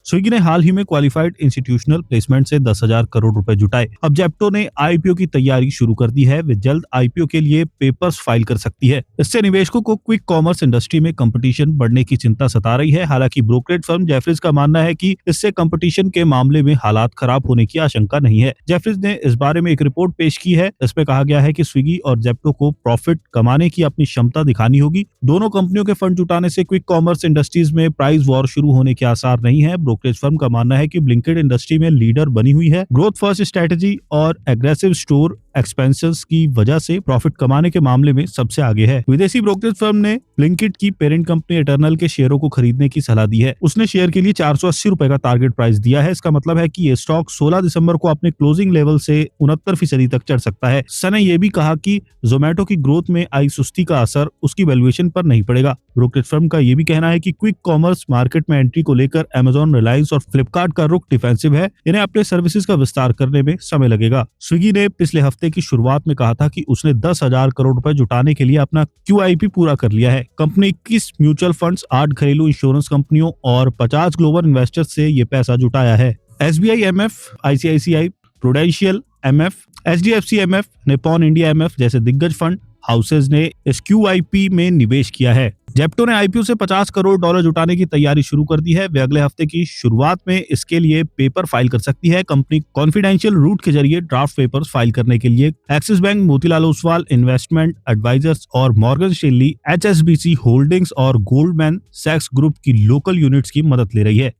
Swiggy ने हाल ही में qualified institutional placement से 10,000 करोड़ रुपए जुटाए। अब जेप्टो ने आईपीओ की तैयारी शुरू कर दी है। वे जल्द आईपीओ के लिए पेपर्स फाइल कर सकती है। इससे निवेशकों को क्विक कॉमर्स इंडस्ट्री में कंपटीशन बढ़ने की चिंता सता रही है। हालांकि ब्रोकरेज फर्म जेफरीज का मानना है कि इससे कंपटीशन के मामले में हालात खराब होने की आशंका नहीं है। जेफरीज ने इस बारे में एक रिपोर्ट पेश की है। इसमें कहा गया है कि स्विगी और जेप्टो को प्रॉफिट कमाने की अपनी क्षमता दिखानी होगी। दोनों कंपनियों के फंड जुटाने से क्विक कॉमर्स इंडस्ट्रीज में प्राइस वॉर शुरू होने के आसार नहीं है। ब्रोकरेज फर्म का मानना है कि ब्लिंकिट इंडस्ट्री में लीडर बनी हुई है। ग्रोथ फर्स्ट स्ट्रेटजी और एग्रेसिव स्टोर एक्सपेंशंस की वजह से प्रॉफिट कमाने के मामले में सबसे आगे है। विदेशी ब्रोकरेज फर्म ने ब्लिंकिट की पेरेंट कंपनी इटर्नल के शेयरों को खरीदने की सलाह दी है। उसने शेयर के लिए 480 रुपए का टारगेट प्राइस दिया है। इसका मतलब है कि ये स्टॉक 16 दिसंबर को अपने क्लोजिंग लेवल से 69% तक चढ़ सकता है। सन ने यह भी कहा कि जोमेटो की ग्रोथ में आई सुस्ती का असर उसकी वैल्यूएशन पर नहीं पड़ेगा। ब्रोकरेज फर्म का यह भी कहना है कि क्विक कॉमर्स मार्केट में एंट्री को लेकर अमेजॉन, रिलायंस और फ्लिपकार्ट का रुख डिफेंसिव है। इन्हें अपने सर्विसेज का विस्तार करने में समय लगेगा। स्विगी ने पिछले हफ्ते की शुरुआत में कहा था कि उसने 10,000 करोड़ रुपए जुटाने के लिए अपना QIP पूरा कर लिया है। कंपनी 21 म्यूचुअल फंड्स, 8 घरेलू इंश्योरेंस कंपनियों और 50 ग्लोबल इन्वेस्टर्स से ये पैसा जुटाया है। SBI MF, ICICI prudential MF, HDFC MF, Nippon India MF जैसे दिग्गज फंड हाउसेज ने इस QIP में निवेश किया है। जेप्टो ने आईपीओ से $50 करोड़ जुटाने की तैयारी शुरू कर दी है। वे अगले हफ्ते की शुरुआत में इसके लिए पेपर फाइल कर सकती है। कंपनी कॉन्फिडेंशियल रूट के जरिए ड्राफ्ट पेपर्स फाइल करने के लिए Axis Bank, Motilal Oswal investment advisors और मॉर्गन स्टैनली, HSBC होल्डिंग्स और गोल्डमैन सैक्स ग्रुप की लोकल यूनिट्स की मदद ले रही है।